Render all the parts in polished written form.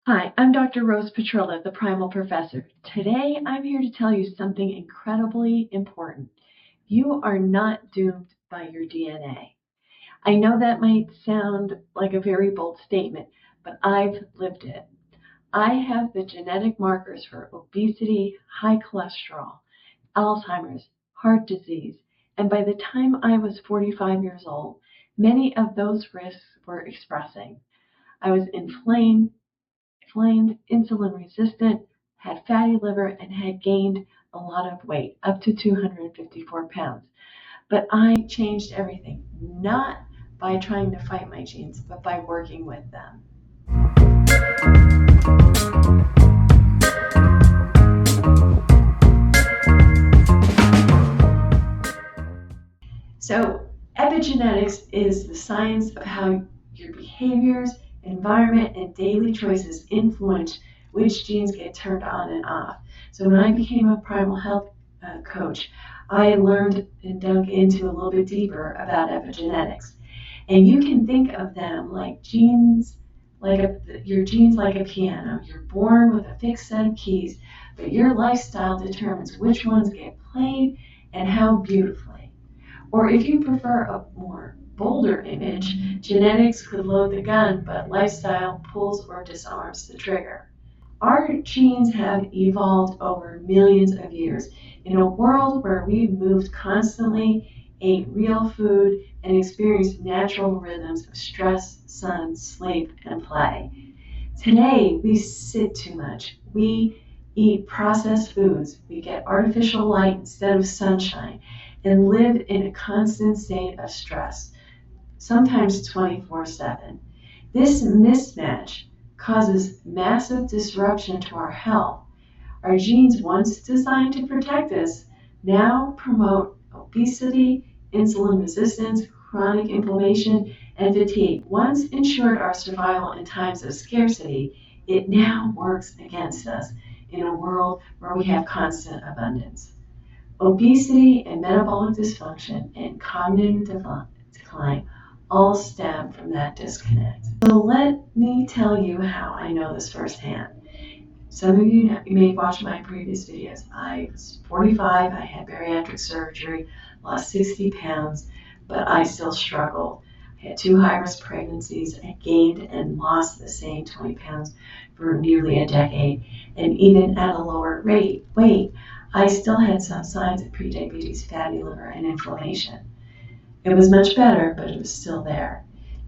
Hi, I'm Dr. Rose Petrilla, the Primal Professor. Today, I'm here to tell you something incredibly important. You are not doomed by your DNA. I know that might sound like a very bold statement, but I've lived it. I have the genetic markers for obesity, high cholesterol, Alzheimer's, heart disease, and by the time I was 45 years old, many of those risks were expressing. I was inflamed, insulin resistant, had fatty liver, and had gained a lot of weight, up to 254 pounds. But I changed everything, not by trying to fight my genes, but by working with them. So, epigenetics is the science of how your behaviors, environment, and daily choices influence which genes get turned on and off. So, when I became a primal health coach, I learned and dug into a little bit deeper about epigenetics. And you can think of them like genes, your genes like a piano. You're born with a fixed set of keys, but your lifestyle determines which ones get played and how beautifully. Or if you prefer a more bolder image, genetics could load the gun, but lifestyle pulls or disarms the trigger. Our genes have evolved over millions of years in a world where we've moved constantly, ate real food, and experienced natural rhythms of stress, sun, sleep, and play. Today, we sit too much. We eat processed foods. We get artificial light instead of sunshine and live in a constant state of stress, sometimes 24/7. This mismatch causes massive disruption to our health. Our genes, once designed to protect us, now promote obesity, insulin resistance, chronic inflammation, and fatigue. Once ensured our survival in times of scarcity, it now works against us in a world where we have constant abundance. Obesity and metabolic dysfunction and cognitive decline all stem from that disconnect. So let me tell you how I know this firsthand. Some of you may have watched my previous videos. I was 45, I had bariatric surgery, lost 60 pounds, but I still struggled. I had 2 high-risk pregnancies. I gained and lost the same 20 pounds for nearly a decade. And even at a lower weight, I still had some signs of prediabetes, fatty liver, and inflammation. It was much better, but it was still there.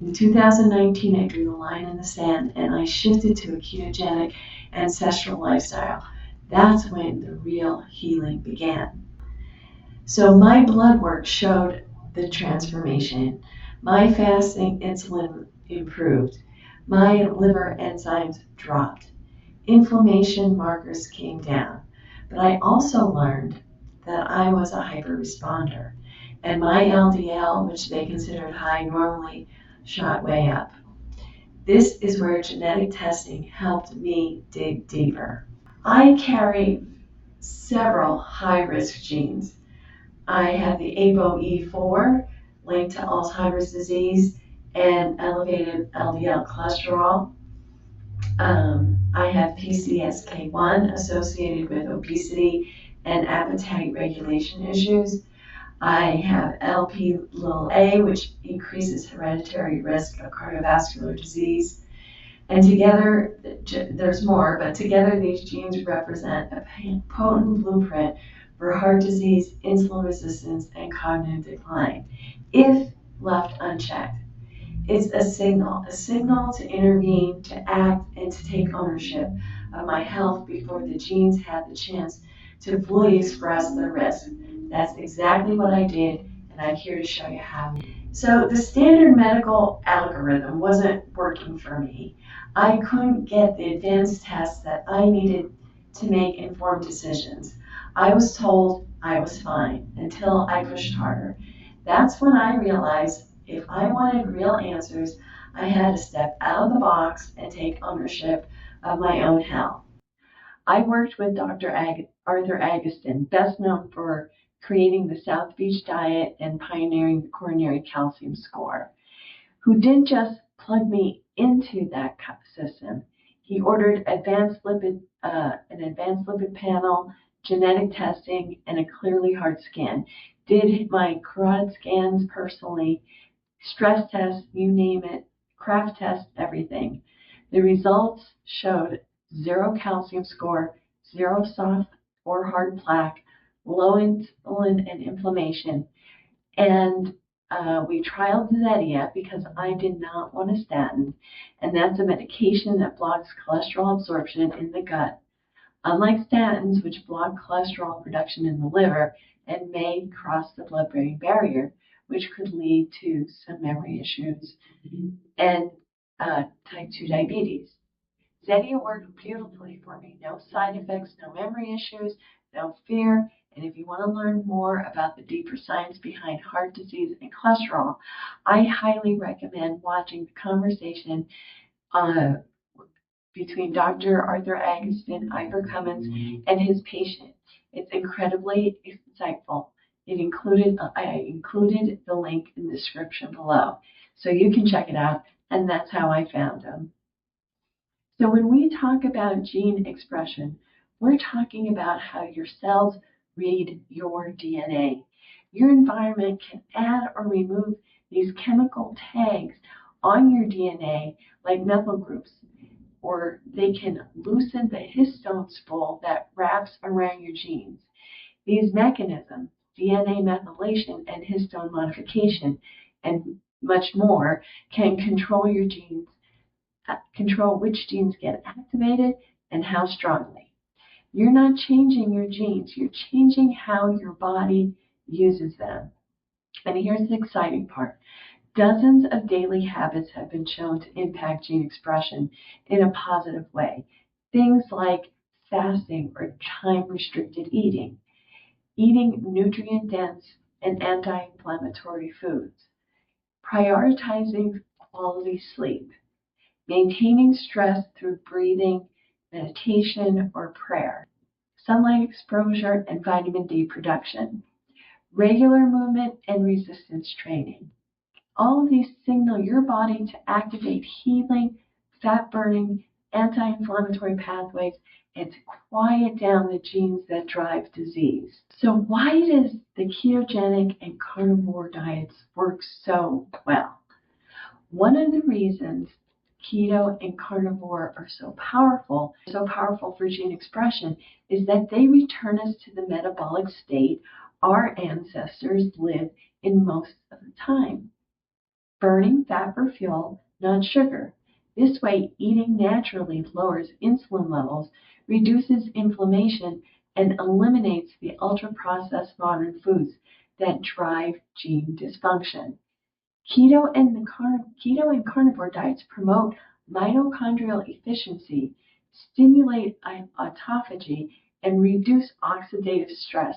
In 2019, I drew the line in the sand and I shifted to a ketogenic ancestral lifestyle. That's when the real healing began. So my blood work showed the transformation. My fasting insulin improved. My liver enzymes dropped. Inflammation markers came down. But I also learned that I was a hyper-responder, and my LDL, which they considered high, normally shot way up. This is where genetic testing helped me dig deeper. I carry several high-risk genes. I have the APOE4 linked to Alzheimer's disease and elevated LDL cholesterol. I have PCSK1 associated with obesity and appetite regulation issues. I have LPA, which increases hereditary risk of cardiovascular disease. And together, there's more, but together these genes represent a potent blueprint for heart disease, insulin resistance, and cognitive decline, if left unchecked. It's a signal to intervene, to act, and to take ownership of my health before the genes had the chance to fully express their risk. That's exactly what I did, and I'm here to show you how. So the standard medical algorithm wasn't working for me. I couldn't get the advanced tests that I needed to make informed decisions. I was told I was fine until I pushed harder. That's when I realized if I wanted real answers, I had to step out of the box and take ownership of my own health. I worked with Dr. Arthur Agustin, best known for creating the South Beach diet and pioneering the coronary calcium score, who didn't just plug me into that system. He ordered an advanced lipid panel, genetic testing, and a clearly heart scan. Did my carotid scans personally, stress tests, you name it, craft test, everything. The results showed 0 calcium score, 0 soft or hard plaque, low insulin and inflammation, and we trialed Zetia because I did not want a statin, and that's a medication that blocks cholesterol absorption in the gut. Unlike statins, which block cholesterol production in the liver and may cross the blood-brain barrier, which could lead to some memory issues and type 2 diabetes. Zetia worked beautifully for me. No side effects, no memory issues, no fear. And if you want to learn more about the deeper science behind heart disease and cholesterol, I highly recommend watching the conversation between Dr. Arthur Agustin, Ivor Cummins, and his patient. It's incredibly insightful. I included the link in the description below, so you can check it out, and that's how I found him. So when we talk about gene expression, we're talking about how your cells read your DNA. Your environment can add or remove these chemical tags on your DNA, like methyl groups, or they can loosen the histone spool that wraps around your genes. These mechanisms, DNA methylation and histone modification, and much more, can control your genes, control which genes get activated and how strongly. You're not changing your genes, you're changing how your body uses them. And here's the exciting part. Dozens of daily habits have been shown to impact gene expression in a positive way. Things like fasting or time-restricted eating, eating nutrient-dense and anti-inflammatory foods, prioritizing quality sleep, maintaining stress through breathing, meditation, or prayer, sunlight exposure and vitamin D production, regular movement and resistance training. All of these signal your body to activate healing, fat-burning, anti-inflammatory pathways, and to quiet down the genes that drive disease. So why does the ketogenic and carnivore diets work so well? One of the reasons keto and carnivore are so powerful for gene expression, is that they return us to the metabolic state our ancestors lived in most of the time. Burning fat for fuel, not sugar. This way, eating naturally lowers insulin levels, reduces inflammation, and eliminates the ultra-processed modern foods that drive gene dysfunction. Keto and carnivore diets promote mitochondrial efficiency, stimulate autophagy, and reduce oxidative stress,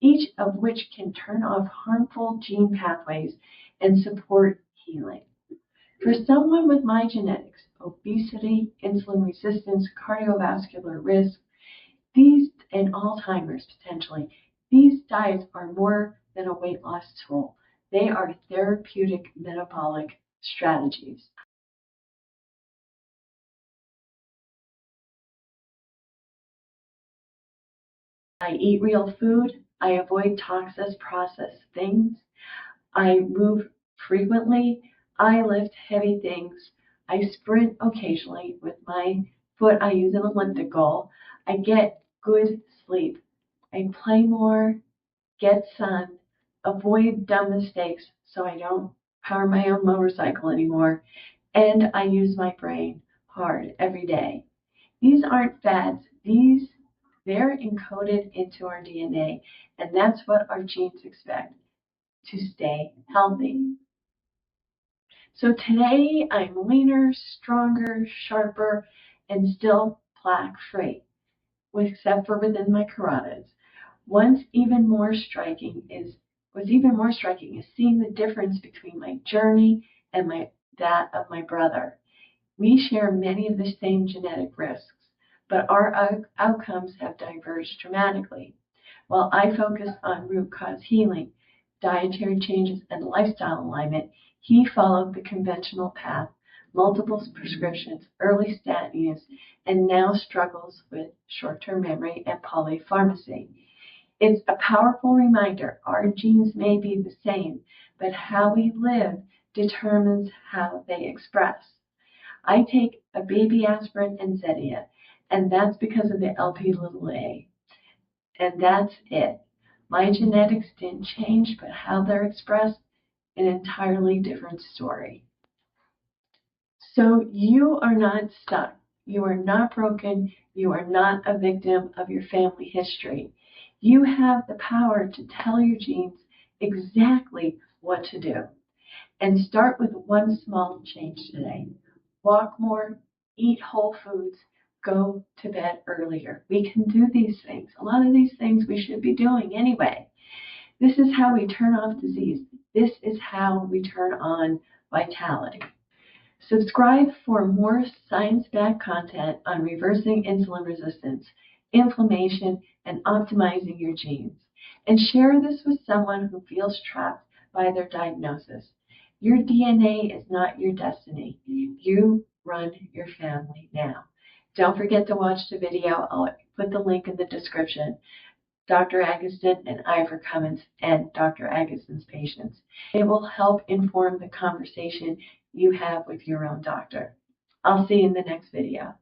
each of which can turn off harmful gene pathways and support healing. For someone with my genetics, obesity, insulin resistance, cardiovascular risk, and Alzheimer's potentially, these diets are more than a weight loss tool. They are therapeutic metabolic strategies. I eat real food. I avoid toxic processed things. I move frequently. I lift heavy things. I sprint occasionally with my foot. I use an elliptical. I get good sleep. I play more, get sun, avoid dumb mistakes so I don't power my own motorcycle anymore, and I use my brain hard every day. These aren't fads. They're encoded into our DNA, and that's what our genes expect, to stay healthy. So today I'm leaner, stronger, sharper, and still plaque-free, except for within my carotids. What's even more striking is seeing the difference between my journey and that of my brother. We share many of the same genetic risks, but our outcomes have diverged dramatically. While I focused on root cause healing, dietary changes, and lifestyle alignment, he followed the conventional path multiple prescriptions, early statin use, and now struggles with short-term memory and polypharmacy. It's a powerful reminder our genes may be the same, but how we live determines how they express. I take a baby aspirin and Zetia, and that's because of the LPA. And that's it. My genetics didn't change, but how they're expressed, an entirely different story. So you are not stuck. You are not broken. You are not a victim of your family history. You have the power to tell your genes exactly what to do. And start with one small change today. Walk more, eat whole foods, go to bed earlier. We can do these things. A lot of these things we should be doing anyway. This is how we turn off disease. This is how we turn on vitality. Subscribe for more science-backed content on reversing insulin resistance, inflammation, and optimizing your genes. And share this with someone who feels trapped by their diagnosis. Your DNA is not your destiny. You run your family now. Don't forget to watch the video. I'll put the link in the description. Dr. Agatston and Ivor Cummins and Dr. Agatston's patients. It will help inform the conversation you have with your own doctor. I'll see you in the next video.